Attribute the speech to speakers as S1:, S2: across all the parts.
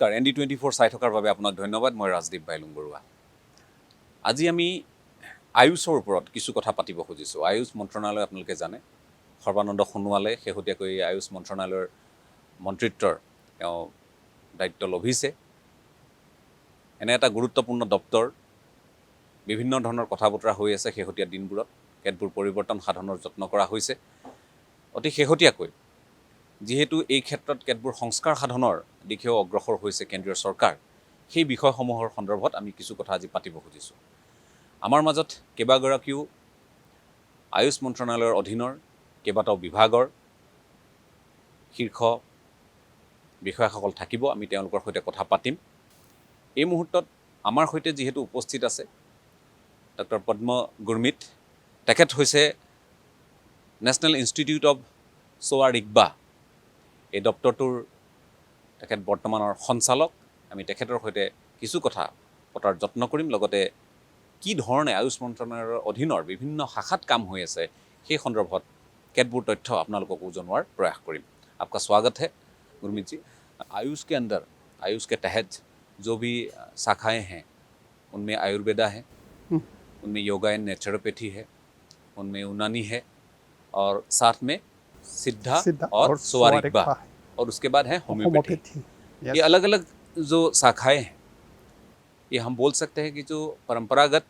S1: নমস্কাৰ ND24 চাই থকাৰ বাবে আপোনাক ধন্যবাদ। মই ৰাজদীপ বাইলুং বৰুৱা। আজি আমি আয়ুষৰ ওপৰত কিছু কথা পাতিব খুজিছোঁ। আয়ুষ মন্ত্ৰণালয় আপোনালোকে জানে, সৰ্বানন্দ সোণোৱালে শেহতীয়াকৈ আয়ুষ মন্ত্ৰণালয়ৰ মন্ত্ৰিত্বৰ তেওঁ দায়িত্ব লভিছে। এনে এটা গুৰুত্বপূৰ্ণ দপ্তৰ, বিভিন্ন ধৰণৰ কথা বতৰা হৈ আছে শেহতীয়া দিনবোৰত, কেতবোৰ পৰিৱৰ্তন সাধনৰ যত্ন কৰা হৈছে। অতি শেহতীয়াকৈ যিহেতু এই ক্ষেত্ৰত কেতবোৰ সংস্কাৰ সাধনৰ দিশেও অগ্ৰসৰ হৈছে কেন্দ্ৰীয় চৰকাৰ, সেই বিষয়সমূহৰ সন্দৰ্ভত আমি কিছু কথা আজি পাতিব খুজিছোঁ। আমাৰ মাজত কেইবাগৰাকীও আয়ুষ মন্ত্ৰণালয়ৰ অধীনৰ কেইবাটাও বিভাগৰ শীৰ্ষ বিষয়াসকল থাকিব। আমি তেওঁলোকৰ সৈতে কথা পাতিম। এই মুহূৰ্তত আমাৰ সৈতে যিহেতু উপস্থিত আছে ডক্টৰ পদ্ম গুৰমিত, তেখেত হৈছে নেশ্যনেল ইনষ্টিটিউট অৱ সোৱা ৰিগবা, এই দপ্তৰটোৰ তেখেত বৰ্তমানৰ সঞ্চালক। আমি তেখেতৰ সৈতে কিছু কথা পতাৰ যত্ন কৰিম, লগতে কি ধৰণে আয়ুষ মন্ত্ৰণালয়ৰ অধীনৰ বিভিন্ন শাখাত কাম হৈ আছে সেই সন্দৰ্ভত কেতবোৰ তথ্য আপোনালোকক জনোৱাৰ प्रयास करीम। आपका स्वागत है गुरमीत जी। आयुष के अंदर, आयुष के तहत जो भी शाखाएं हैं उनमें आयुर्वेदा है, उनमें योगा एंड नेचुरोपैथी है, उनमें यूनानी है और साथ में सिद्धा और सोवा रिगबा, और उसके बाद है होम्योपैथी। ये अलग अलग जो शाखाएं हैं, ये हम बोल सकते हैं कि जो परंपरागत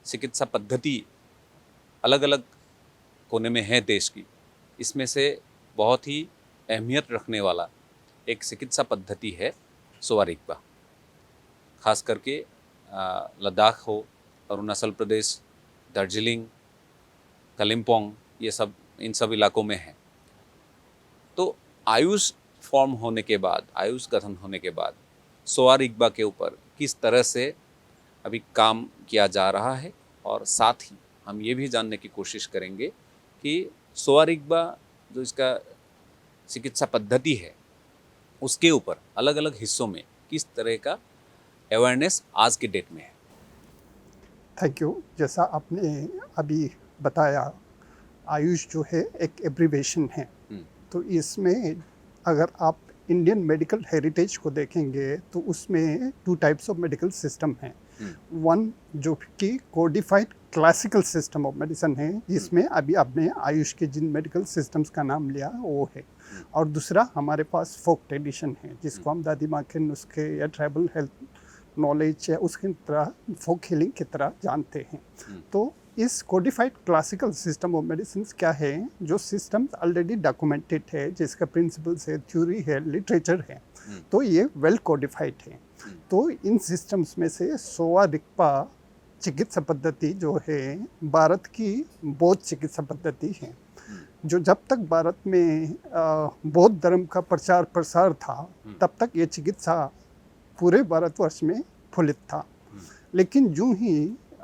S1: चिकित्सा पद्धति अलग अलग कोने में है देश की, इसमें से बहुत ही अहमियत रखने वाला एक चिकित्सा पद्धति है सोवा रिगबा। खास करके लद्दाख हो, अरुणाचल प्रदेश, दार्जिलिंग, कालिम्पोंग, ये सब इन सब इलाकों में है। तो आयुष फॉर्म होने के बाद, आयुष गठन होने के बाद सोवा रिगबा के ऊपर किस तरह से अभी काम किया जा रहा है, और साथ ही हम ये भी जानने की कोशिश करेंगे कि सोवा रिगबा जो इसका चिकित्सा पद्धति है उसके ऊपर अलग अलग हिस्सों में किस तरह का अवेयरनेस आज के डेट में है।
S2: Thank you. जैसा आपने अभी बताया, आयुष जो है एक एब्रीवेशन है, तो इसमें अगर आप इंडियन मेडिकल हेरिटेज को देखेंगे तो उसमें 2 टाइप्स ऑफ मेडिकल सिस्टम हैं। वन जो कि codified classical system of medicine है, जिसमें अभी आपने आयुष के जिन मेडिकल सिस्टम्स का नाम लिया वो है, और दूसरा हमारे पास फोक ट्रेडिशन है, जिसको हम दादी माँ के नुस्खे या ट्राइबल हेल्थ नॉलेज या उसकी तरह फोक हीलिंग की तरह जानते हैं। तो इस codified classical system of medicine क्या है, जो सिस्टम ऑलरेडी डॉक्यूमेंटेड है, जिसका प्रिंसिपल्स है, थ्योरी है, लिटरेचर है, तो ये वेल कोडिफाइड है। तो इन सिस्टम्स में से सोवा रिगबा चिकित्सा पद्धति जो है भारत की बौद्ध चिकित्सा पद्धति है, जो जब तक भारत में बौद्ध धर्म का प्रचार प्रसार था तब तक ये चिकित्सा पूरे भारतवर्ष में फुलित था। लेकिन जो ही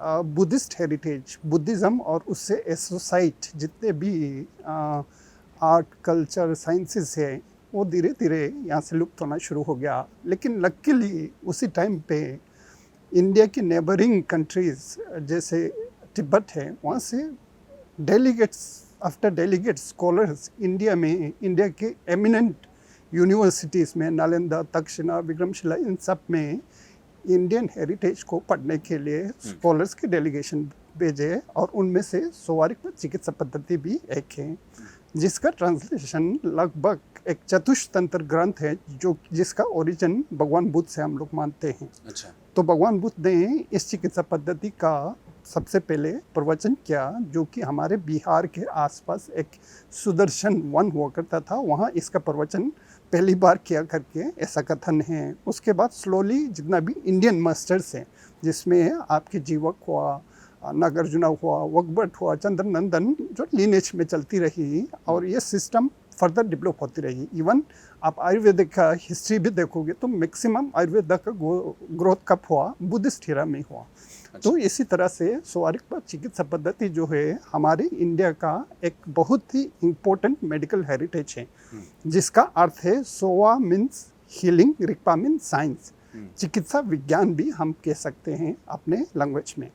S2: बुद्धिस्ट हेरिटेज, बुद्धिज़्म और उससे एसोसाइट जितने भी आर्ट, कल्चर, साइंसेस है, वो धीरे धीरे यहाँ से लुप्त होना शुरू हो गया। लेकिन लकीली उसी टाइम पे इंडिया की नेबरिंग कंट्रीज़ जैसे तिब्बत है, वहाँ से delegates after delegates scholars India में, इंडिया के एमिनेंट यूनिवर्सिटीज़ में, नालंदा, तक्षशिला, विक्रमशिला, इन सब में इंडियन हेरिटेज को पढ़ने के लिए स्कॉलर्स के डेलीगेशन भेजे, और उनमें से सोवा रिगबा चिकित्सा पद्धति भी एक है, जिसका ट्रांसलेशन लगभग एक चतुष्तंत्र ग्रंथ है, जो जिसका ओरिजिन भगवान बुद्ध से हम लोग मानते हैं।
S1: अच्छा।
S2: तो भगवान बुद्ध ने इस चिकित्सा पद्धति का सबसे पहले प्रवचन किया, जो कि हमारे बिहार के आसपास एक सुदर्शन वन हुआ करता था, वहाँ इसका प्रवचन पहली बार किया करके ऐसा कथन है। उसके बाद स्लोली जितना भी इंडियन मास्टर्स हैं, जिसमें आपके जीवक हुआ, नागार्जुना हुआ, वकबट हुआ, चंद्रनंदन, जो लीनेज में चलती रही, और ये सिस्टम फर्दर डेवलप होती रही। इवन आप आयुर्वेदिक का हिस्ट्री भी देखोगे तो मैक्सिमम आयुर्वेदा का ग्रोथ कब हुआ, बुद्धिस्ट एरा में हुआ। तो इसी तरह से सोवा रिगबा चिकित्सा पद्धति जो है हमारे इंडिया का एक बहुत ही इम्पोर्टेंट मेडिकल हेरिटेज है, जिसका अर्थ है सोवा मीन्स हीलिंग, रिगबा मीन्स साइंस, चिकित्सा विज्ञान भी हम कह सकते हैं अपने लैंग्वेज में।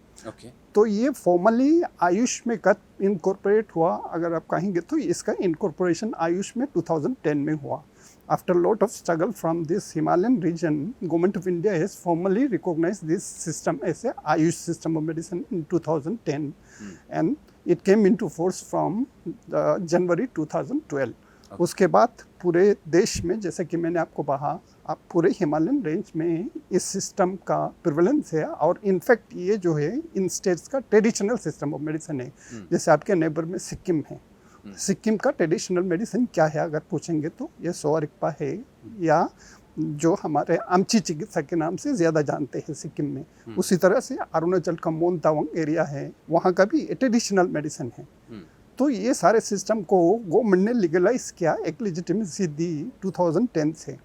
S2: तो ये फॉर्मली आयुष में कब इनकॉर्पोरेट हुआ, अगर आप कहेंगे तो इसका इनकॉर्पोरेशन आयुष में 2010 में हुआ, After a lot of struggle from this Himalayan region, Government of India has formally recognized this system as a Ayush system of medicine in 2010, and it came into force from January 2012. उसके बाद पूरे देश में, जैसे कि मैंने आपको कहा, आप पूरे हिमालयन रेंज में इस सिस्टम का प्रिवलेंस है, और इनफैक्ट ये जो है इन स्टेट्स का ट्रेडिशनल सिस्टम ऑफ मेडिसिन है। जैसे आपके नेबर में सिक्किम है, सिक्किम का ट्रेडिशनल मेडिसिन क्या है अगर पूछेंगे तो ये सोवा रिगपा है, या जो हमारे आमची चिकित्सा के नाम से ज़्यादा जानते हैं सिक्किम में। उसी तरह से अरुणाचल का मोन तावांग एरिया है, वहाँ का भी ट्रेडिशनल मेडिसिन है। तो ये सारे सिस्टम को गवर्नमेंट ने लीगलाइज किया, एक लेजिटिमेसी दी 2010 से।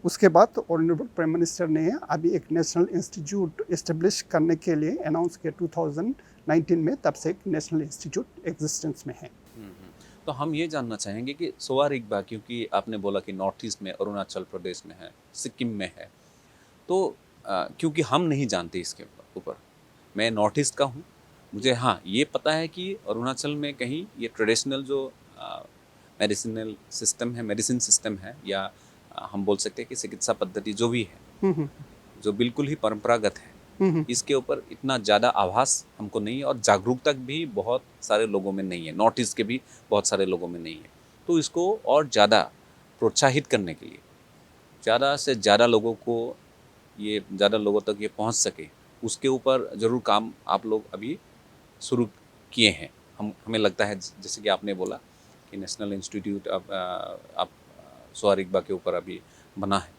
S2: उसके बाद ऑनरेबल प्राइम मिनिस्टर ने अभी एक नेशनल इंस्टीट्यूट इस्टेब्लिश करने के लिए अनाउंस किया 2019 में, तब से एक नेशनल इंस्टीट्यूट एग्जिस्टेंस में है।
S1: तो हम ये जानना चाहेंगे कि सोवा रिगपा, क्योंकि आपने बोला कि नॉर्थ ईस्ट में अरुणाचल प्रदेश में है, सिक्किम में है, तो क्योंकि हम नहीं जानते इसके ऊपर, मैं नॉर्थ ईस्ट का हूँ, मुझे हाँ ये पता है कि अरुणाचल में कहीं ये ट्रेडिशनल जो मेडिसिनल सिस्टम है, मेडिसिन सिस्टम है, या हम बोल सकते हैं कि चिकित्सा पद्धति जो भी है, जो बिल्कुल ही परंपरागत है, इसके ऊपर इतना ज़्यादा आभास हमको नहीं है, और जागरूकता भी बहुत सारे लोगों में नहीं है, नॉर्थ ईस्ट के भी बहुत सारे लोगों में नहीं है। तो इसको और ज़्यादा प्रोत्साहित करने के लिए, ज़्यादा से ज़्यादा लोगों को ये, ज़्यादा लोगों तक ये पहुंच सके, उसके ऊपर ज़रूर काम आप लोग अभी शुरू किए हैं। हमें लगता है, जैसे कि आपने बोला कि नेशनल इंस्टीट्यूट अब सोवा रिगपा के ऊपर अभी बना है।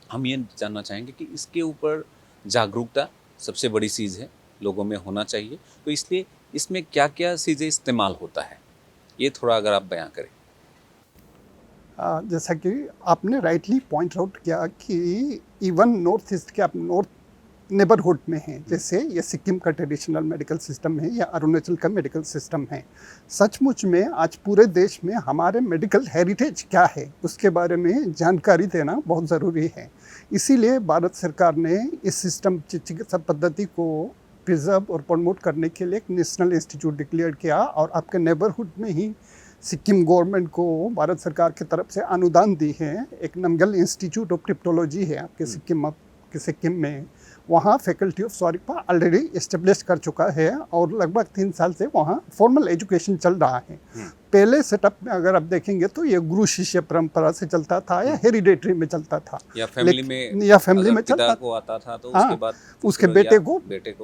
S1: हम ये जानना चाहेंगे कि इसके ऊपर जागरूकता सबसे बड़ी चीज़ है, लोगों में होना चाहिए, तो इसलिए इसमें क्या क्या चीज़ें इस्तेमाल होता है, ये थोड़ा अगर आप बयां करें।
S2: जैसा कि आपने राइटली पॉइंट आउट किया कि इवन नॉर्थ ईस्ट के आप नॉर्थ नेबरहुड में हैं, जैसे ये सिक्किम का ट्रेडिशनल मेडिकल सिस्टम है या अरुणाचल का मेडिकल सिस्टम है। सचमुच में आज पूरे देश में हमारे मेडिकल हेरिटेज क्या है उसके बारे में जानकारी देना बहुत ज़रूरी है। इसीलिए भारत सरकार ने इस सिस्टम चिकित्सा पद्धति को प्रिजर्व और प्रमोट करने के लिए एक नेशनल इंस्टीट्यूट डिक्लेयर किया, और आपके नेबरहुड में ही सिक्किम गवर्नमेंट को भारत सरकार की तरफ से अनुदान दी है। एक नमगल इंस्टीट्यूट ऑफ क्रिप्टोलॉजी है आपके सिक्किम में, वहाँ faculty of Sowa Rigpa already establish कर चुका है, और लगभग 3 साल से वहाँ फॉर्मल एजुकेशन चल रहा है। पहले सेटअप में अगर आप देखेंगे तो ये गुरु शिष्य परंपरा से चलता था, या हेरिडेटरी में चलता था,
S1: या फैमिली में,
S2: चलता
S1: को आता था तो उसके बाद
S2: उसके बेटे को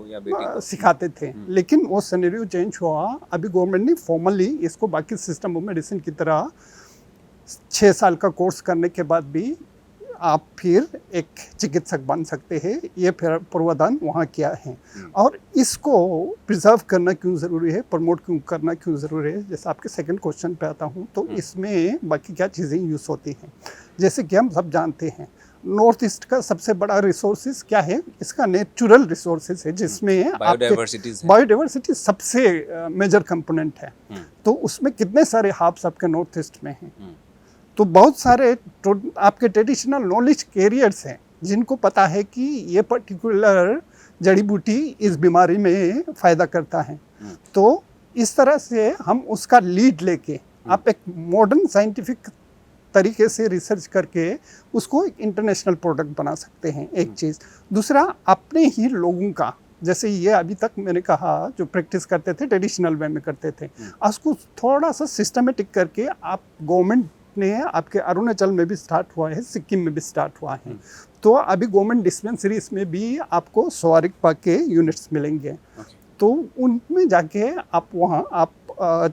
S1: या बेटी को
S2: सिखाते थे। लेकिन वो सिनेरियो चेंज हुआ। अभी गवर्नमेंट ने फॉर्मली इसको बाकी सिस्टम ऑफ मेडिसिन की तरह 6 साल का कोर्स करने के बाद भी आप फिर एक चिकित्सक बन सकते हैं, ये फिर प्रावधान वहाँ किया है। और इसको प्रिजर्व करना क्यों ज़रूरी है, प्रमोट क्यों करना क्यों ज़रूरी है, जैसे आपके सेकंड क्वेश्चन पे आता हूँ, तो इसमें बाकी क्या चीज़ें यूज़ होती हैं। जैसे कि हम सब जानते हैं, नॉर्थ ईस्ट का सबसे बड़ा रिसोर्सेज क्या है, इसका नेचुरल रिसोर्सेज है, जिसमें बायोडाइवर्सिटी सबसे मेजर कंपोनेंट है। तो उसमें कितने सारे हब्स आपके नॉर्थ ईस्ट में हैं, तो बहुत सारे आपके ट्रेडिशनल नॉलेज कैरियर्स हैं जिनको पता है कि ये पर्टिकुलर जड़ी बूटी इस बीमारी में फ़ायदा करता है। तो इस तरह से हम उसका लीड लेके आप एक मॉडर्न साइंटिफिक तरीके से रिसर्च करके उसको एक इंटरनेशनल प्रोडक्ट बना सकते हैं, एक चीज़। दूसरा, अपने ही लोगों का, जैसे ये अभी तक मैंने कहा जो प्रैक्टिस करते थे ट्रेडिशनल वे में करते थे, उसको थोड़ा सा सिस्टमेटिक करके आप गवर्नमेंट ने, आपके अरुणाचल में भी स्टार्ट हुआ है, सिक्किम में भी स्टार्ट हुआ है, तो अभी गवर्नमेंट डिस्पेंसरीज में भी आपको सोवा रिगपा के यूनिट्स मिलेंगे। तो उनमें जाके आप वहाँ आप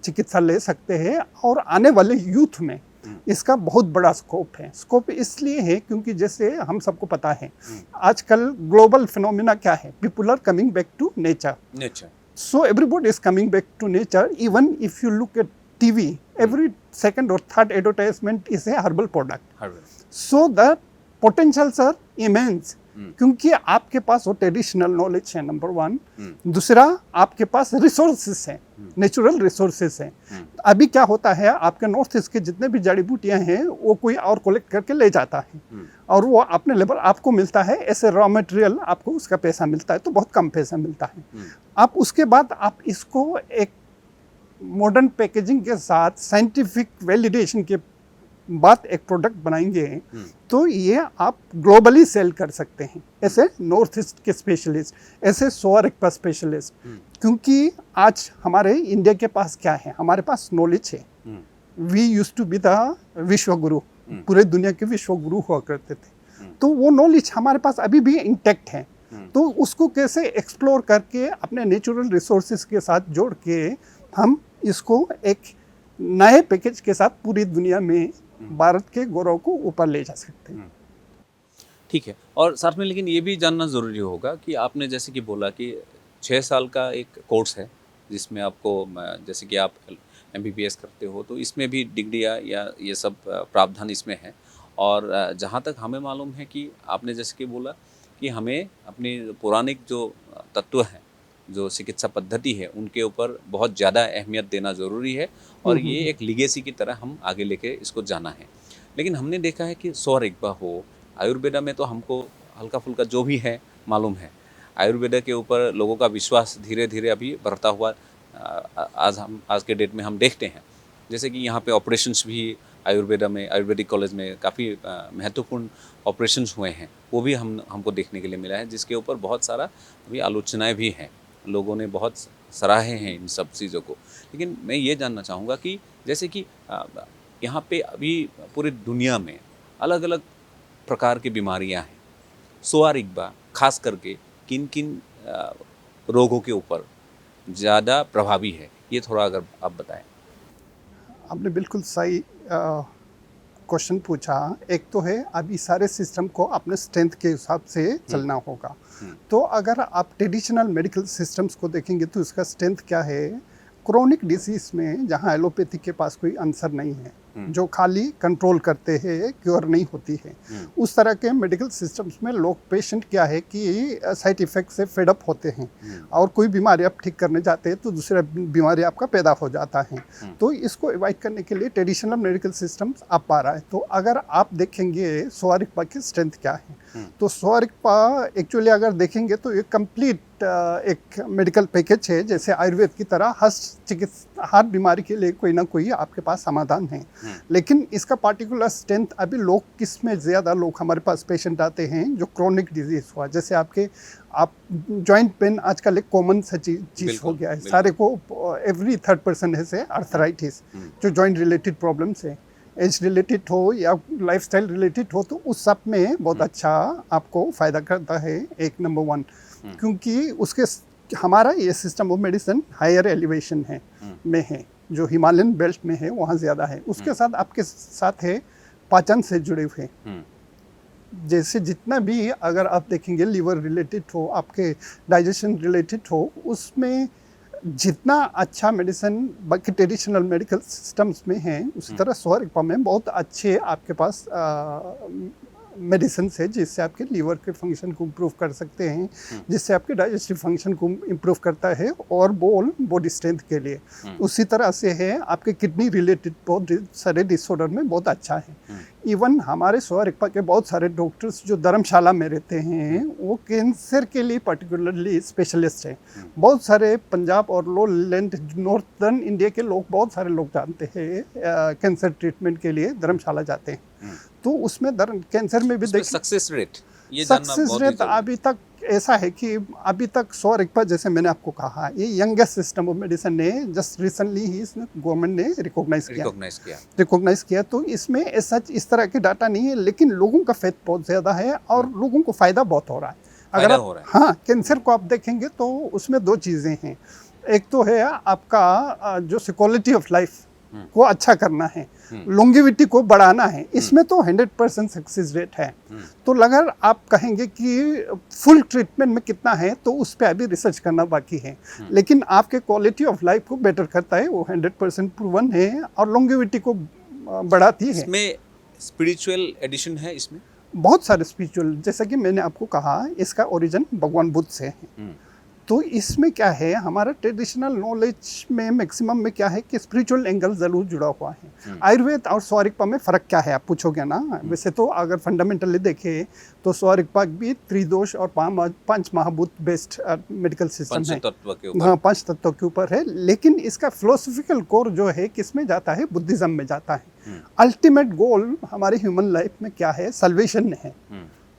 S2: चिकित्सा ले सकते हैं। और आने वाले यूथ में इसका बहुत बड़ा स्कोप है। स्कोप इसलिए है क्योंकि जैसे हम सबको पता है आजकल ग्लोबल फिनोमिना क्या है, people are coming back to nature. So everybody is coming back to nature. Even if you look at TV, every second or third advertisement is a herbal product. So the potentials are immense. क्योंकि आपके पास वो traditional knowledge है, number 1। दूसरा, आपके पास resources हैं, natural resources हैं। अभी क्या होता है, आपके नॉर्थ ईस्ट के जितने भी जड़ी बूटियाँ हैं वो कोई और कलेक्ट करके ले जाता है, और वो अपने लेवल आपको मिलता है, ऐसे रॉ मटेरियल आपको उसका पैसा मिलता है, तो बहुत कम पैसा मिलता है। आप उसके बाद आप इसको एक मॉडर्न पैकेजिंग के साथ साइंटिफिक वैलिडेशन के बाद एक प्रोडक्ट बनाएंगे तो ये आप ग्लोबली सेल कर सकते हैं। ऐसे नॉर्थ ईस्ट के स्पेशलिस्ट, ऐसे सोआरिकपा स्पेशलिस्ट, क्योंकि आज हमारे इंडिया के पास क्या है, हमारे पास नॉलेज है। We use to be the vishwaguru, पूरे दुनिया के विश्वगुरु हुआ करते थे, तो वो नॉलेज हमारे पास अभी भी इंटैक्ट है। तो उसको कैसे एक्सप्लोर करके अपने नेचुरल रिसोर्सेज के साथ जोड़ के हम इसको एक नए पैकेज के साथ पूरी दुनिया में भारत के गौरव को ऊपर ले जा सकते हैं।
S1: ठीक है, और साथ में लेकिन ये भी जानना ज़रूरी होगा कि आपने जैसे कि बोला कि 6 साल का एक कोर्स है जिसमें आपको, जैसे कि आप MBBS करते हो तो इसमें भी डिग्रियाँ या ये सब प्रावधान इसमें है। और जहाँ तक हमें मालूम है कि आपने जैसे कि बोला कि हमें अपनी पौराणिक जो तत्व हैं, जो चिकित्सा पद्धति है, उनके ऊपर बहुत ज़्यादा अहमियत देना ज़रूरी है और ये एक लिगेसी की तरह हम आगे लेके इसको जाना है। लेकिन हमने देखा है कि सोआरिकपा हो, आयुर्वेदा में तो हमको हल्का फुल्का जो भी है मालूम है। आयुर्वेदा के ऊपर लोगों का विश्वास धीरे धीरे अभी बढ़ता हुआ आज के डेट में हम देखते हैं। जैसे कि यहाँ पे ऑपरेशंस भी आयुर्वेदा में, आयुर्वेदिक कॉलेज में काफ़ी महत्वपूर्ण ऑपरेशंस हुए हैं, वो भी हमको देखने के लिए मिला है, जिसके ऊपर बहुत सारा अभी आलोचनाएं भी हैं, लोगों ने बहुत सराहे हैं इन सब चीज़ों को। लेकिन मैं ये जानना चाहूँगा कि जैसे कि यहाँ पे अभी पूरी दुनिया में अलग अलग प्रकार की बीमारियाँ हैं, सोआरिकपा खास करके किन किन रोगों के ऊपर ज़्यादा प्रभावी है, ये थोड़ा अगर आप बताएं।
S2: आपने बिल्कुल सही क्वेश्चन पूछा। एक तो है अभी सारे सिस्टम को अपने स्ट्रेंथ के हिसाब से चलना होगा। तो अगर आप ट्रेडिशनल मेडिकल सिस्टम्स को देखेंगे तो इसका स्ट्रेंथ क्या है, क्रोनिक डिसीज में जहाँ एलोपैथी के पास कोई आंसर नहीं है, जो खाली कंट्रोल करते हैं, क्योर नहीं होती है, उस तरह के मेडिकल सिस्टम्स में लोग, पेशेंट क्या है कि साइड इफ़ेक्ट से फेड अप होते हैं और कोई बीमारी आप ठीक करने जाते हैं तो दूसरा बीमारी आपका पैदा हो जाता है। तो इसको अवॉइड करने के लिए ट्रेडिशनल मेडिकल सिस्टम्स आ पा रहा है। तो अगर आप देखेंगे सोआरिकपा की स्ट्रेंथ क्या है, तो सोआरिकपा एक्चुअली अगर देखेंगे तो ये कंप्लीट एक मेडिकल पैकेज है। जैसे आयुर्वेद की तरह हर बीमारी के लिए कोई ना कोई आपके पास समाधान है। लेकिन इसका पार्टिकुलर स्ट्रेंथ अभी लोग किस में ज़्यादा लोग हमारे पास पेशेंट आते हैं जो क्रोनिक डिजीज़ हुआ, जैसे आप जॉइंट पेन आजकल एक कॉमन सा चीज़ हो गया है, सारे को एवरी थर्ड पर्सन है से आर्थराइटिस, जो जॉइंट रिलेटेड प्रॉब्लम्स है, एज रिलेटेड हो या लाइफस्टाइल रिलेटेड हो, तो उस सब में बहुत अच्छा आपको फ़ायदा करता है, एक नंबर 1, क्योंकि उसके हमारा ये system of medicine higher elevation है में है, जो हिमालयन बेल्ट में है वहाँ ज़्यादा है। उसके साथ आपके साथ है पाचन से जुड़े हुए, जैसे जितना भी अगर आप देखेंगे लिवर रिलेटेड हो, आपके डाइजेशन रिलेटेड हो, उसमें जितना अच्छा मेडिसिन बाकी ट्रेडिशनल मेडिकल सिस्टम्स में है, उसी तरह सोआरिकपा में बहुत अच्छे आपके पास मेडिसिन है, जिससे आपके लीवर के फंक्शन को इम्प्रूव कर सकते हैं, जिससे आपके डाइजेस्टिव फंक्शन को इम्प्रूव करता है और बॉडी स्ट्रेंथ के लिए। उसी तरह से है आपके किडनी रिलेटेड बहुत सारे डिसऑर्डर में बहुत अच्छा है। इवन हमारे सोआरिकपा के बहुत सारे डॉक्टर्स जो धर्मशाला में रहते हैं वो कैंसर के लिए पर्टिकुलरली स्पेशलिस्ट हैं। बहुत सारे पंजाब और लोलैंड नॉर्थर्न इंडिया के लोग, बहुत सारे लोग जानते हैं कैंसर ट्रीटमेंट के लिए धर्मशाला जाते हैं। तो उसमें कैंसर में भी
S1: सक्सेस रेट
S2: अभी तक ऐसा है कि अभी तक सोआरिकपा, जैसे मैंने आपको कहा, ये यंगेस्ट सिस्टम ऑफ मेडिसिन ने जस्ट रिसेंटली ही गवर्नमेंट ने रिकॉग्नाइज किया। तो इसमें ऐसा इस तरह के डाटा नहीं है, लेकिन लोगों का फेथ बहुत ज़्यादा है और लोगों को फ़ायदा बहुत हो रहा है। अगर आप कैंसर को आप देखेंगे तो उसमें 2 चीज़ें हैं। एक तो है आपका जो क्वालिटी ऑफ लाइफ को अच्छा करना है, लॉन्गेविटी को बढ़ाना है, इसमें तो 100% सक्सेस रेट है। तो अगर आप कहेंगे कि फुल ट्रीटमेंट में कितना है, तो उस पर अभी रिसर्च करना बाकी है, लेकिन आपके क्वालिटी ऑफ लाइफ को बेटर करता है, वो 100% प्रूवन है और लॉन्गेविटी को बढ़ाती है।
S1: इसमें स्पिरिचुअल एडिशन है, इसमें बहुत
S2: सारे स्पिरिचुअल, जैसा कि मैंने आपको कहा, इसका ओरिजिन भगवान बुद्ध से है। तो इसमें क्या है, हमारा ट्रेडिशनल नॉलेज में मैक्सिमम में क्या है कि स्पिरिचुअल एंगल ज़रूर जुड़ा हुआ है। आयुर्वेद और स्वारिकपा में फ़र्क क्या है आप पूछोगे ना। वैसे तो अगर फंडामेंटली देखें तो स्वारिकपा भी त्रिदोष और पांच महाभूत बेस्ड मेडिकल सिस्टम है।
S1: तत्व के ऊपर,
S2: हाँ, 5 तत्वों के ऊपर है, लेकिन इसका फिलोसफिकल कोर जो है किस में जाता है, बुद्धिज्म में जाता है। अल्टीमेट गोल हमारे ह्यूमन लाइफ में क्या है, सल्वेशन है।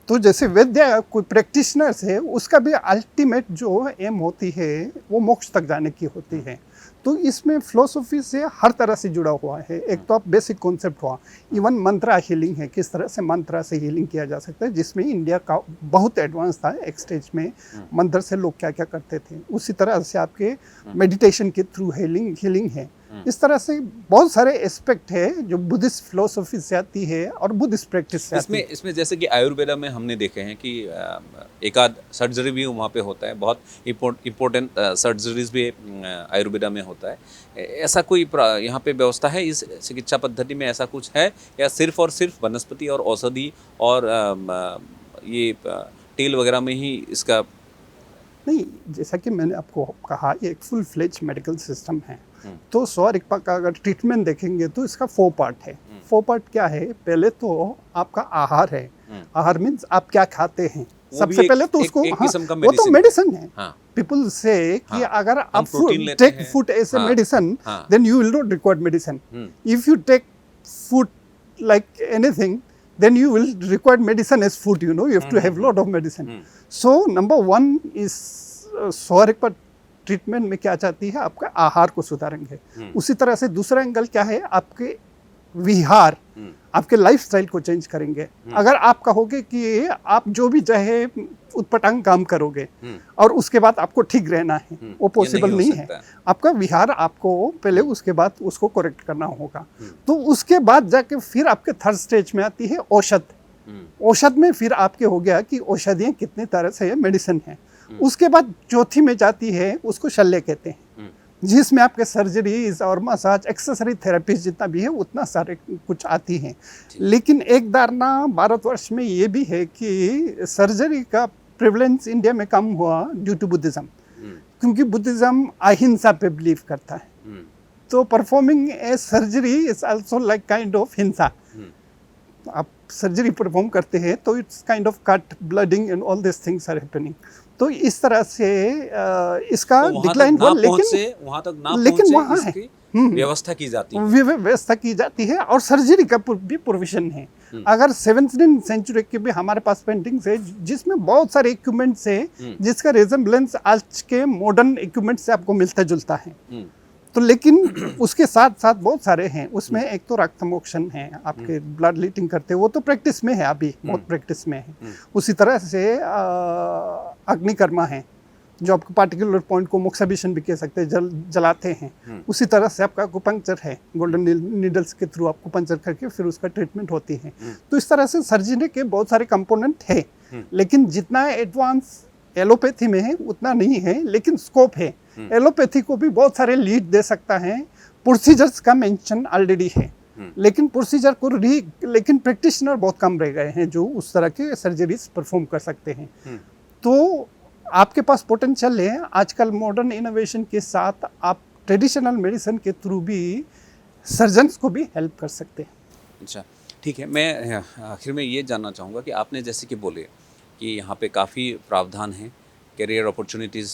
S2: तो जैसे वैद्य कोई प्रैक्टिशनर्स है, उसका भी अल्टीमेट जो एम होती है वो मोक्ष तक जाने की होती है। तो इसमें फिलोसफी से हर तरह से जुड़ा हुआ है। एक तो आप बेसिक कॉन्सेप्ट हुआ, इवन मंत्रा हीलिंग है, किस तरह से मंत्रा से हीलिंग किया जा सकता है, जिसमें इंडिया का बहुत एडवांस था एक स्टेज में। मंत्र से लोग क्या क्या करते थे, उसी तरह से आपके मेडिटेशन के थ्रू हीलिंग है। इस तरह से बहुत सारे एस्पेक्ट है जो बुद्धिस्ट फिलोसफी से आती है और बुद्धिस्ट प्रैक्टिस से आती है।
S1: इसमें जैसे कि आयुर्वेदा में हमने देखे हैं कि एक आध सर्जरी भी वहाँ पे होता है, बहुत इम्पोर्टेंट सर्जरीज भी आयुर्वेदा में होता है। ऐसा कोई यहाँ पे व्यवस्था है इस चिकित्सा पद्धति में, ऐसा कुछ है या सिर्फ और सिर्फ वनस्पति और औषधि और ये तेल वगैरह में ही इसका?
S2: नहीं, जैसा कि मैंने आपको कहा, ये एक फुल फ्लेज मेडिकल सिस्टम है। तो स्वारिकपा का अगर ट्रीटमेंट देखेंगे तो इसका 4 पार्ट है। 4 पार्ट क्या है, पहले तो आपका आहार है। आहार मीन्स आप क्या खाते हैं, सबसे पहले तो उसको, वो तो मेडिसिन है। पीपल से कि अगर आप take food as a medicine, then you will not require medicine. If you take food like anything, then you will require medicine as food, you know, you have to have lot of medicine. So number 1 is स्वारिकपा treatment में क्या चाहती है, आपका आहार को सुधारेंगे। उसी तरह से दूसरा एंगल क्या है, आपके विहार, आपके लाइफस्टाइल को चेंज करेंगे। अगर आप कहोगे कि आप जो भी चाहे उटपटांग काम करोगे और उसके बाद आपको ठीक रहना है, वो पॉसिबल नहीं है। आपका विहार आपको पहले, उसके बाद उसको करेक्ट करना होगा। तो उसके बाद जाके फिर आपके थर्ड स्टेज में आती है औषध। औषध में फिर आपके हो गया कि औषधियाँ कितने तरह से मेडिसिन है। उसके बाद चौथी में जाती है, उसको शल्य कहते हैं, जिसमें आपके सर्जरीज और मसाज, एक्सेसरी थेरेपीज जितना भी है उतना सारे कुछ आती हैं। लेकिन एक धारणा भारतवर्ष में ये भी है कि सर्जरी का प्रेवलेंस इंडिया में कम हुआ ड्यू टू बुद्धिज्म, क्योंकि बुद्धिज्म अहिंसा पे बिलीव करता है। तो performing a surgery is also like kind of himsa. आप सर्जरी परफॉर्म करते हैं तो it's kind of cut, bleeding and all this things are happening. तो इस तरह से इसका डिक्लाइन हुआ, लेकिन
S1: वहाँ तक ना लेकिन वहाँ है व्यवस्था की जाती है,
S2: व्यवस्था की जाती है और सर्जरी का भी प्रोविजन है। अगर 17वीं सेंचुरी के भी हमारे पास पेंटिंग्स है जिसमें बहुत सारे इक्विपमेंट्स है, जिसका रिजेम्बलेंस आज के मॉडर्न इक्विपमेंट से आपको मिलता जुलता है। तो लेकिन उसके साथ साथ बहुत सारे हैं। उसमें एक तो रक्त मोक्षण है, आपके ब्लड लीटिंग करते, वो तो प्रैक्टिस में है, अभी बहुत प्रैक्टिस में है। उसी तरह से अग्निकर्मा है, जो आपको पार्टिकुलर पॉइंट को मोक्साभिषण भी कह सकते हैं, जलाते हैं। उसी तरह से आपका अकुपंक्चर है, गोल्डन नीडल्स के थ्रू आपको पंक्चर करके फिर उसका ट्रीटमेंट होती है। तो इस तरह से सर्जरी के बहुत सारे कंपोनेंट है, लेकिन जितना एडवांस एलोपैथी में है उतना नहीं है, लेकिन स्कोप है। एलोपैथी को भी बहुत सारे लीड दे सकता है। प्रोसीजर्स का मेंशन ऑलरेडी है, लेकिन प्रोसीजर को लेकिन प्रैक्टिशनर बहुत कम रह गए हैं जो उस तरह के सर्जरीज परफॉर्म कर सकते हैं। तो आपके पास पोटेंशियल है। आजकल मॉडर्न इनोवेशन के साथ आप ट्रेडिशनल मेडिसिन के थ्रू भी सर्जन्स को भी हेल्प कर सकते हैं।
S1: अच्छा, ठीक है। मैं आखिर में ये जानना चाहूँगा कि आपने जैसे कि बोले कि यहाँ पे काफ़ी प्रावधान हैं, करियर अपॉर्चुनिटीज़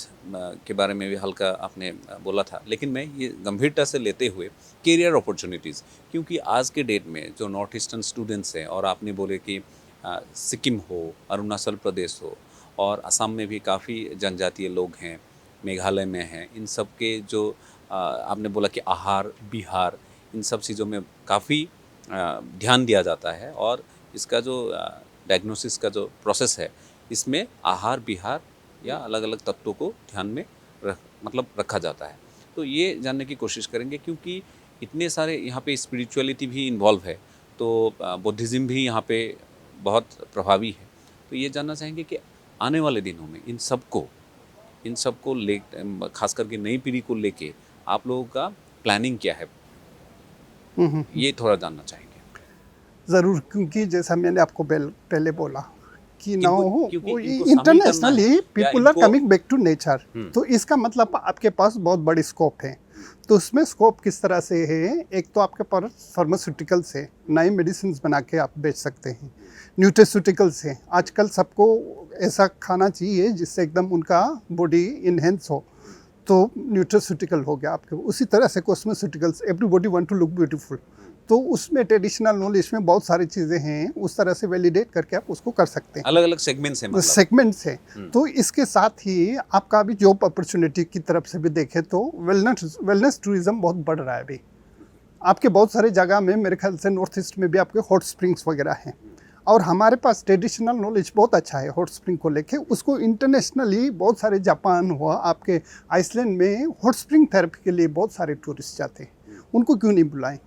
S1: के बारे में भी हल्का आपने बोला था, लेकिन मैं ये गंभीरता से लेते हुए करियर अपॉर्चुनिटीज़, क्योंकि आज के डेट में जो नॉर्थ ईस्टर्न स्टूडेंट्स हैं, और आपने बोले कि सिक्किम हो, अरुणाचल प्रदेश हो और असम में भी काफ़ी जनजातीय लोग हैं, मेघालय में हैं, इन सब के जो आपने बोला कि आहार विहार, इन सब चीज़ों में काफ़ी ध्यान दिया जाता है, और इसका जो डायग्नोसिस का जो प्रोसेस है, इसमें आहार विहार या अलग अलग तत्वों को ध्यान में रखा जाता है। तो ये जानने की कोशिश करेंगे, क्योंकि इतने सारे यहाँ पे स्पिरिचुअलिटी भी इन्वॉल्व है, तो बुद्धिज़्म भी यहाँ पे बहुत प्रभावी है। तो ये जानना चाहेंगे कि आने वाले दिनों में इन सबको ले, खास करके नई पीढ़ी को लेके आप लोगों का प्लानिंग क्या है, ये थोड़ा जानना चाहेंगे।
S2: ज़रूर, क्योंकि जैसा मैंने आपको पहले बोला कि ना
S1: इनको-
S2: हो,
S1: क्योंकि
S2: वो
S1: इनको शामिल करना
S2: इंटरनेशनली
S1: है, या
S2: पीपल आर
S1: इनको-
S2: कमिंग बैक टू नेचर। तो इसका मतलब आपके पास बहुत बड़ी स्कोप है। तो उसमें स्कोप किस तरह से है, एक तो आपके पास फार्मास्यूटिकल्स है, नए मेडिसिन बना के आप बेच सकते हैं, न्यूट्रास्यूटिकल्स है, आजकल सबको ऐसा खाना चाहिए जिससे एकदम उनका बॉडी इनहेंस हो, तो न्यूट्रास्यूटिकल हो गया आपके। उसी तरह से cosmeceuticals, everybody want to look beautiful, तो उसमें ट्रेडिशनल नॉलेज में बहुत सारी चीज़ें हैं, उस तरह से वैलिडेट करके आप उसको कर सकते हैं।
S1: अलग अलग सेगमेंट्स हैं मतलब।
S2: सेगमेंट्स है। तो इसके साथ ही आपका अभी जॉब अपॉर्चुनिटी की तरफ से भी देखें तो वेलनेस टूरिज्म बहुत बढ़ रहा है अभी। आपके बहुत सारे जगह में मेरे ख्याल से नॉर्थ ईस्ट में भी आपके हॉट स्प्रिंग्स वगैरह हैं, और हमारे पास ट्रेडिशनल नॉलेज बहुत अच्छा है हॉट स्प्रिंग को लेके। उसको इंटरनेशनली बहुत सारे, जापान हुआ, आपके आइसलैंड में हॉट स्प्रिंग थेरेपी के लिए बहुत सारे टूरिस्ट जाते हैं, उनको क्यों नहीं बुलाएं।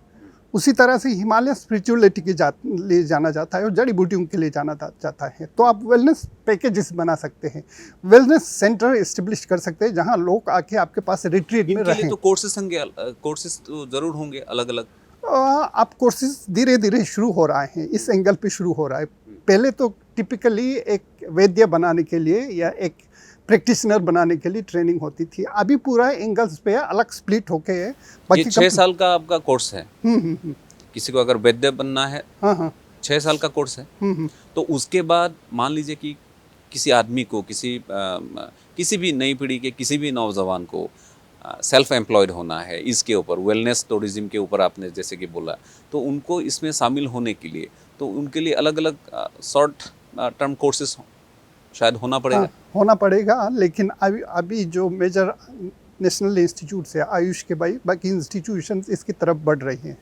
S2: उसी तरह से हिमालय स्पिरिचुअलिटी के लिए जाना जाता है और जड़ी बूटियों के लिए जाना जाता है। तो आप वेलनेस पैकेजेस बना सकते हैं, वेलनेस सेंटर इस्टेब्लिश कर सकते हैं जहां लोग आके आपके पास रिट्रीट में
S1: इनके लिए
S2: रहें।
S1: तो कोर्सेज होंगे, कोर्सेज तो जरूर होंगे अलग अलग।
S2: आप कोर्सेज धीरे धीरे शुरू हो रहा है, इस एंगल पे शुरू हो रहा है। पहले तो टिपिकली एक वैद्य बनाने के लिए या एक प्रैक्टिशनर बनाने के लिए ट्रेनिंग होती थी, अभी पूरा एंगल्स पे अलग स्प्लिट होके
S1: ये
S2: बाकी
S1: 6 साल का आपका कोर्स है।
S2: हम्म।
S1: किसी को अगर वैद्य बनना है,
S2: हाँ
S1: 6 साल का कोर्स है। तो उसके बाद मान लीजिए कि किसी आदमी को, किसी भी नई पीढ़ी के किसी भी नौजवान को सेल्फ एम्प्लॉयड होना है, इसके ऊपर वेलनेस टूरिज्म के ऊपर आपने जैसे कि बोला, तो उनको इसमें शामिल होने के लिए तो उनके लिए अलग अलग शॉर्ट टर्म कोर्सेज शायद होना पड़ेगा।
S2: हाँ, होना पड़ेगा। लेकिन अभी जो मेजर नेशनल इंस्टीट्यूट्स है आयुष के, बाकी इंस्टीट्यूशंस इसकी तरफ बढ़ रही हैं।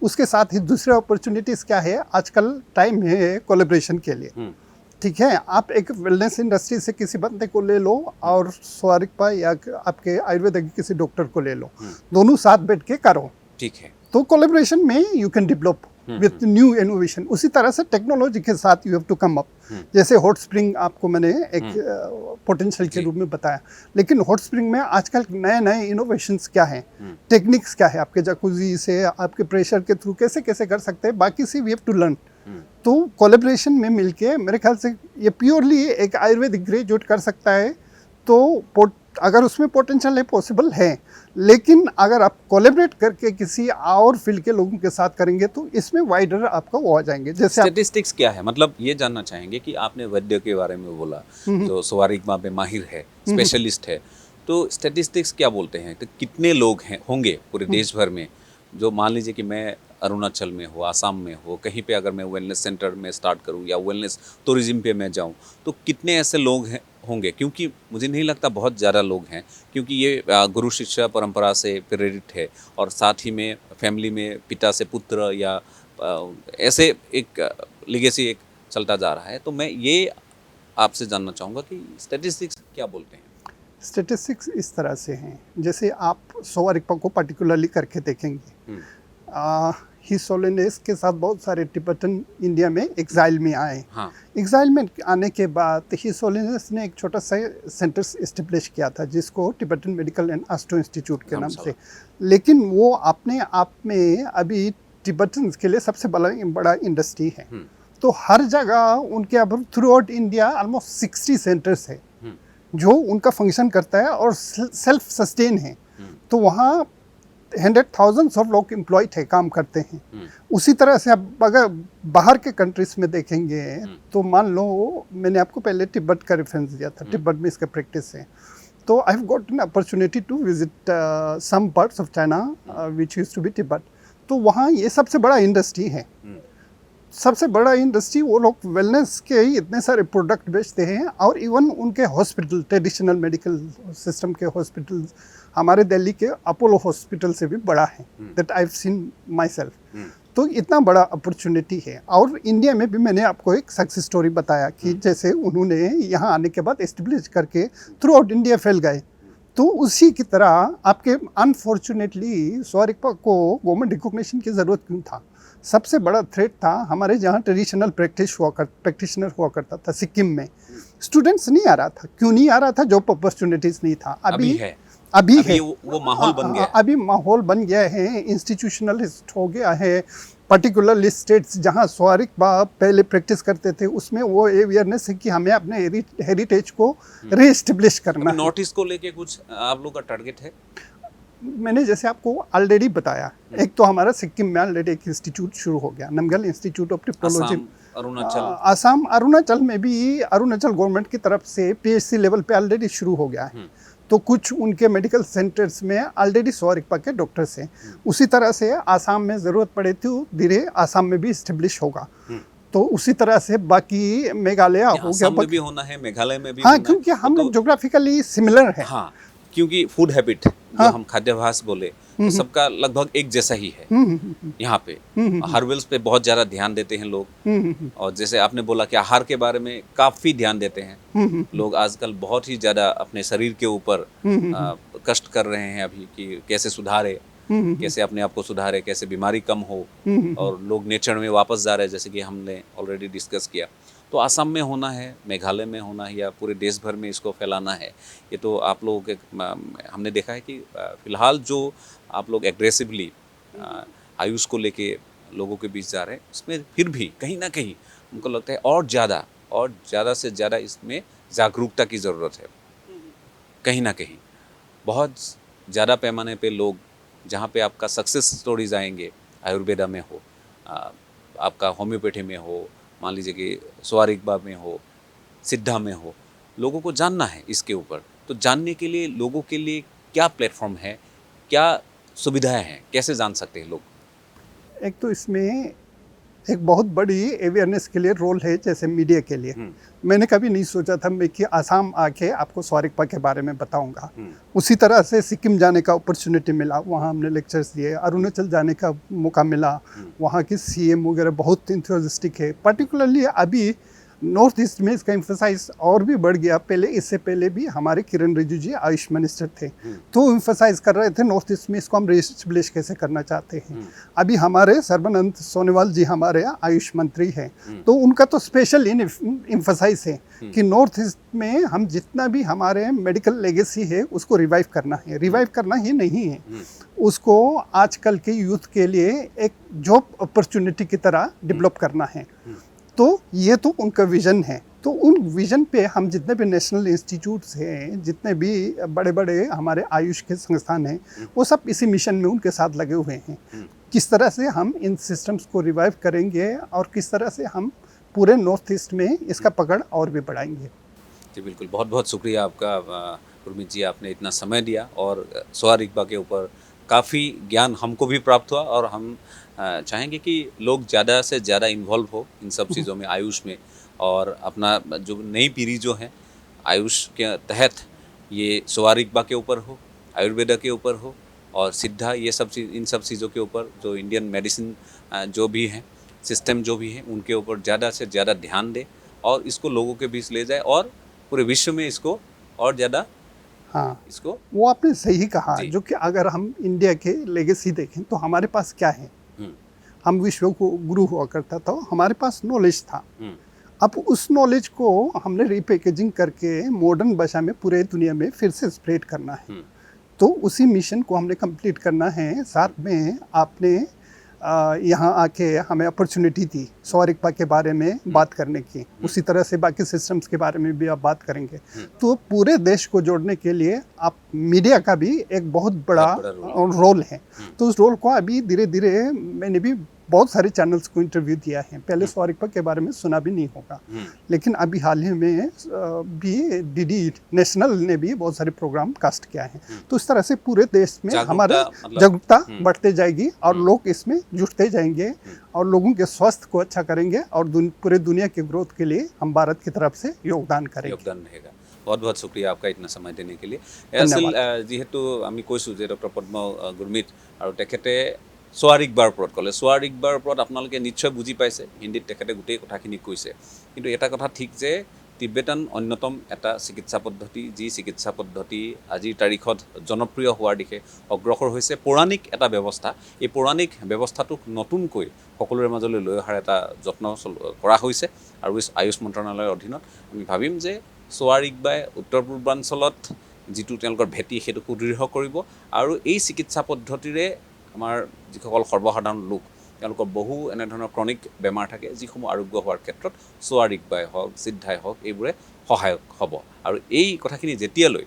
S2: उसके साथ ही दूसरे अपॉर्चुनिटीज़ क्या है, आजकल टाइम है कोलैबोरेशन के लिए। ठीक है, आप एक वेलनेस इंडस्ट्री से किसी बंदे को ले लो और स्वारिकपा या आपके आयुर्वेद के किसी डॉक्टर को ले लो, दोनों साथ बैठ के करो।
S1: ठीक है।
S2: तो कोलैबोरेशन में you can develop with new innovation. उसी तरह से टेक्नोलॉजी के साथ you have to come up. जैसे हॉट स्प्रिंग आपको मैंने एक पोटेंशियल के रूप में बताया, लेकिन हॉट स्प्रिंग में आजकल नए नए इनोवेशंस क्या हैं, टेक्निक्स क्या है, आपके जकूजी से आपके प्रेशर के थ्रू कैसे कैसे कर सकते हैं, बाकी से वी हैव टू लर्न। तो कोलैबोरेशन में मिलके मेरे ख्याल से ये प्योरली एक आयुर्वेदिक ग्रेजुएट कर सकता है। तो अगर उसमें पोटेंशियल है, पॉसिबल है, लेकिन अगर आप कोलैबोरेट करके किसी और फील्ड के लोगों के साथ करेंगे तो इसमें वाइडर आपका वो आ जाएंगे। जैसे
S1: स्टैटिस्टिक्स क्या है, मतलब ये जानना चाहेंगे कि आपने वैद्य के बारे में बोला जो सवारिकमा में माहिर है, स्पेशलिस्ट है, तो स्टैटिस्टिक्स क्या बोलते हैं, तो कितने लोग हैं होंगे पूरे देश भर में, जो मान लीजिए कि मैं अरुणाचल में हो, आसाम में हो, कहीं पे अगर मैं वेलनेस सेंटर में स्टार्ट करूं या वेलनेस टूरिज्म पे मैं जाऊं, तो कितने ऐसे लोग हैं होंगे? क्योंकि मुझे नहीं लगता बहुत ज़्यादा लोग हैं, क्योंकि ये गुरु शिष्य परंपरा से प्रेरित है और साथ ही में फैमिली में पिता से पुत्र या ऐसे एक लिगेसी एक चलता जा रहा है। तो मैं ये आपसे जानना चाहूँगा कि स्टैटिस्टिक्स क्या बोलते हैं।
S2: स्टैटिस्टिक्स इस तरह से हैं, जैसे आप सवारिकपा को पर्टिकुलरली करके देखेंगे, हिज होलिनेस के साथ बहुत सारे तिब्बतन इंडिया में एग्जाइल में आए।
S1: हाँ।
S2: एग्जाइल में आने के बाद हिज होलिनेस ने एक छोटा सा सेंटर इस्टेब्लिश किया था जिसको Tibetan medical and astro institute के नाम से। लेकिन वो अपने आप में अभी तिब्बतन्स के लिए सबसे बड़ा इंडस्ट्री है। तो हर जगह उनके अब through out India almost 60 centres है जो उनका फंक्शन करता है और सेल्फ सस्टेन है। तो वहाँ 100,000 ऑफ लोग एम्प्लॉयड है, काम करते हैं। उसी तरह से आप अगर बाहर के कंट्रीज में देखेंगे तो मान लो मैंने आपको पहले तिब्बत का रेफरेंस दिया था, तिब्बत में इसका प्रैक्टिस है। तो I have got an opportunity to visit some parts of China which used to be Tibet. तो वहाँ ये सबसे बड़ा इंडस्ट्री है, सबसे बड़ा इंडस्ट्री। वो लोग वेलनेस के इतने सारे प्रोडक्ट बेचते हैं और इवन उनके हॉस्पिटल, ट्रेडिशनल मेडिकल सिस्टम के हॉस्पिटल हमारे दिल्ली के अपोलो हॉस्पिटल से भी बड़ा है, that I have seen my self. तो इतना बड़ा अपॉर्चुनिटी है। और इंडिया में भी मैंने आपको एक सक्सेस स्टोरी बताया कि जैसे उन्होंने यहाँ आने के बाद एस्टेब्लिश करके थ्रू आउट इंडिया फैल गए। तो उसी की तरह आपके अनफॉर्चुनेटली सवारिकपा को गवर्नमेंट रिकॉग्निशन की ज़रूरत क्यों था? सबसे बड़ा थ्रेट था हमारे जहाँ ट्रेडिशनल प्रैक्टिशनर हुआ करता था सिक्किम में, स्टूडेंट्स नहीं आ रहा था। क्यों नहीं आ रहा था? जॉब अपॉर्चुनिटीज़ नहीं था। अभी अभी है,
S1: वो माहौल बन गया है।
S2: अभी माहौल बन गया है, इंस्टीट्यूशनलिस्ट हो गया है। पर्टिकुलरली स्टेट्स जहाँ स्वारिक पहले प्रैक्टिस करते थे उसमें वो अवेयरनेस है कि हमें अपने हेरिटेज को रीएस्टेब्लिश करना है।
S1: नॉर्थ ईस्ट को लेके कुछ आप लोग का टारगेट है?
S2: मैंने जैसे आपको ऑलरेडी बताया, एक तो हमारा सिक्किम में ऑलरेडी एक इंस्टीट्यूट शुरू हो गया, नमगल इंस्टीट्यूट ऑफ टिप्रोलॉजी।
S1: असम, अरुणाचल,
S2: आसाम, अरुणाचल में भी अरुणाचल गवर्नमेंट की तरफ से पीएचसी लेवल पे ऑलरेडी शुरू हो गया है। तो कुछ उनके मेडिकल सेंटर्स में ऑलरेडी स्वारिकपा के डॉक्टर्स हैं। उसी तरह से आसाम में ज़रूरत पड़े तो धीरे आसाम में भी इस्टेब्लिश होगा। तो उसी तरह से बाकी मेघालय हो गया,
S1: असम में भी होना है, मेघालय में भी
S2: हाँ,
S1: होना है।
S2: क्योंकि हम
S1: तो
S2: लोग जोग्राफिकली सिमिलर है।
S1: हाँ, क्योंकि फूड हैबिट जो हम खाद्याभ्यास बोले तो सबका लगभग एक जैसा ही है यहाँ पे। हर्बल्स पे बहुत ज़्यादा ध्यान देते हैं लोग, और जैसे आपने बोला कि आहार के बारे में काफ़ी ध्यान देते हैं लोग। आजकल बहुत ही ज़्यादा अपने शरीर के ऊपर कष्ट कर रहे हैं अभी कि कैसे सुधारे, कैसे अपने आप को सुधारे, कैसे बीमारी कम हो, और लोग नेचर में वापस जा रहे हैं, जैसे कि हमने ऑलरेडी डिस्कस किया। तो असम में होना है, मेघालय में होना है, या पूरे देश भर में इसको फैलाना है। ये तो आप लोगों के हमने देखा है कि फिलहाल जो आप लोग एग्रेसिवली आयुष को लेके लोगों के बीच जा रहे हैं, उसमें फिर भी कहीं ना कहीं हमको लगता है और ज़्यादा से ज़्यादा इसमें जागरूकता की ज़रूरत है। कहीं ना कहीं बहुत ज़्यादा पैमाने पे लोग, जहाँ पे आपका सक्सेस स्टोरीज आएंगे, आयुर्वेदा में हो, आपका होम्योपैथी में हो, मान लीजिए कि स्वारिकबा में हो, सिद्धा में हो, लोगों को जानना है इसके ऊपर। तो जानने के लिए लोगों के लिए क्या प्लेटफॉर्म है, क्या सुविधाएं हैं, कैसे जान सकते हैं लोग?
S2: एक तो इसमें एक बहुत बड़ी अवेयरनेस के लिए रोल है, जैसे मीडिया के लिए। मैंने कभी नहीं सोचा था मैं कि आसाम आके आपको स्वारिकपा के बारे में बताऊंगा। उसी तरह से सिक्किम जाने का अपॉर्चुनिटी मिला, वहाँ हमने लेक्चर्स दिए। अरुणाचल जाने का मौका मिला, वहाँ की सीएम वगैरह बहुत इंथुसियास्टिक है। पर्टिकुलरली अभी नॉर्थ ईस्ट में इसका एम्फसाइज और भी बढ़ गया। पहले, इससे पहले भी हमारे किरण रिजिजू जी आयुष मिनिस्टर थे, तो एम्फसाइज कर रहे थे नॉर्थ ईस्ट में इसको हम रीएस्टेब्लिश कैसे करना चाहते हैं। अभी हमारे सर्बानंद सोनोवाल जी हमारे आयुष मंत्री हैं, तो उनका तो स्पेशल एम्फसाइज है कि नॉर्थ ईस्ट में हम जितना भी हमारे मेडिकल लेगेसी है उसको रिवाइव करना है। रिवाइव करना ही नहीं है, उसको आजकल के यूथ के लिए एक जॉब अपॉर्चुनिटी की तरह डेवलप करना है। तो ये तो उनका विज़न है। तो उन विज़न पे हम जितने भी नेशनल इंस्टीट्यूट्स हैं, जितने भी बड़े बड़े हमारे आयुष के संस्थान हैं, वो सब इसी मिशन में उनके साथ लगे हुए हैं। किस तरह से हम इन सिस्टम्स को रिवाइव करेंगे और किस तरह से हम पूरे नॉर्थ ईस्ट में इसका पकड़ और भी बढ़ाएंगे।
S1: जी बिल्कुल, बहुत बहुत शुक्रिया आपका गुरमीत जी, आपने इतना समय दिया, और स्वारिकबा के ऊपर काफ़ी ज्ञान हमको भी प्राप्त हुआ, और हम चाहेंगे कि लोग ज़्यादा से ज़्यादा इन्वॉल्व हो इन सब चीज़ों में, आयुष में, और अपना जो नई पीढ़ी जो है आयुष के तहत ये स्वारिकबा के ऊपर हो, आयुर्वेदा के ऊपर हो, और सिद्धा, ये सब चीज़, इन सब चीज़ों के ऊपर जो इंडियन मेडिसिन जो भी हैं, सिस्टम जो भी हैं, उनके ऊपर ज़्यादा से ज़्यादा ध्यान दे, और इसको लोगों के बीच ले जाए, और पूरे विश्व में इसको और ज़्यादा,
S2: हाँ,
S1: इसको,
S2: वो आपने सही कहा। जो कि अगर हम इंडिया के लेगेसी देखें तो हमारे पास क्या है, हम विश्व को गुरु हुआ करता था, हमारे पास नॉलेज था। अब उस नॉलेज को हमने रीपैकेजिंग करके मॉडर्न भाषा में पूरे दुनिया में फिर से स्प्रेड करना है। तो उसी मिशन को हमने कंप्लीट करना है। साथ में आपने यहाँ आके हमें अपॉर्चुनिटी दी स्वारिकपा के बारे में बात करने की, उसी तरह से बाकी सिस्टम्स के बारे में भी आप बात करेंगे। तो पूरे देश को जोड़ने के लिए आप मीडिया का भी एक बहुत बड़ा रोल है। तो उस रोल को अभी धीरे धीरे, मैंने भी बहुत सारे चैनल्स को इंटरव्यू दिया है। पहले स्वारिकपा के बारे में सुना भी नहीं होगा, लेकिन अभी हाल ही में भी डीडी नेशनल ने भी बहुत सारे प्रोग्राम कास्ट किया है। तो इस तरह से पूरे देश में हमारे जागरूकता बढ़ते जाएगी, और लोग इसमें जुटते जाएंगे, और लोगों के स्वास्थ्य को अच्छा करेंगे, और पूरे दुनिया के ग्रोथ के लिए हम भारत की तरफ से योगदान करेंगे।
S1: योगदान रहेगा। बहुत बहुत शुक्रिया आपका इतना समय देने के लिए। आसल जेहेतु आमी কৈছোঁ যে ডক্টৰ পদ্ম গুৰমিত, আৰু তেখেতে स्वारिकबार ওপৰত ক'লে। स्वारिकबार ওপৰত আপোনালোকে নিশ্চয় বুজি পাইছে, হিন্দীত তেখেতে গোটেই কথাখিনি কৈছে। কিন্তু এটা কথা ঠিক যে টিবেটান অন্যতম এটা চিকিৎসা পদ্ধতি, যি চিকিৎসা পদ্ধতি আজিৰ তাৰিখত জনপ্ৰিয় হোৱাৰ দিশে অগ্ৰসৰ হৈছে। পৌৰাণিক এটা ব্যৱস্থা, এই পৌৰাণিক ব্যৱস্থাটোক নতুনকৈ সকলোৰে মাজলৈ লৈ অহাৰ এটা যত্ন কৰা হৈছে, আৰু আয়ুষ মন্ত্ৰণালয়ৰ অধীনত আমি ভাবিম যে स्वारिकबाই উত্তৰ পূৰ্বাঞ্চলত যিটো তেওঁলোকৰ ভেটি সেইটো সুদৃঢ় কৰিব আৰু এই চিকিৎসা পদ্ধতিৰে আমাৰ যিসকল সৰ্বসাধাৰণ লোক তেওঁলোকৰ বহু এনেধৰণৰ ক্ৰনিক বেমাৰ থাকে যিসমূহ আৰোগ্য হোৱাৰ ক্ষেত্ৰত সোৱাৰিকবাই হওক সিদ্ধাই হওক এইবোৰে সহায়ক হ'ব আৰু এই কথাখিনি যেতিয়ালৈ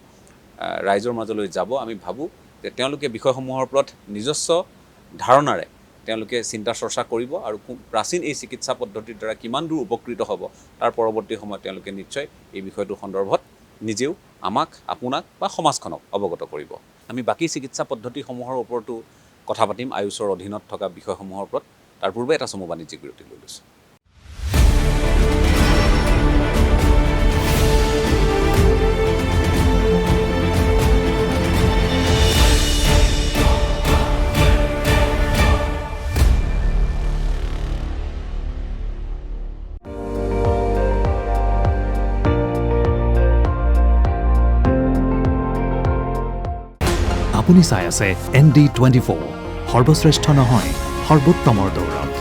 S1: ৰাইজৰ মাজলৈ যাব আমি ভাবোঁ যে তেওঁলোকে বিষয়সমূহৰ ওপৰত নিজস্ব ধাৰণাৰে তেওঁলোকে চিন্তা চৰ্চা কৰিব আৰু প্ৰাচীন এই চিকিৎসা পদ্ধতিৰ দ্বাৰা কিমান দূৰ উপকৃত হ'ব তাৰ পৰৱৰ্তী সময়ত তেওঁলোকে নিশ্চয় এই বিষয়টোৰ সন্দৰ্ভত নিজেও আমাক আপোনাক বা সমাজখনক অৱগত কৰিব আমি বাকী চিকিৎসা পদ্ধতিসমূহৰ ওপৰতো কথা পাতিম আয়ুষৰ অধীনত থকা বিষয়সমূহৰ ওপৰত তাৰ পূৰ্বে এটা চমু বাণিজ্যিক বিৰতি লৈ লৈছোঁ
S3: আপুনি চাই আছে ND24 সৰ্বশ্ৰেষ্ঠ নহয় সৰ্বোত্তমৰ দৌৰত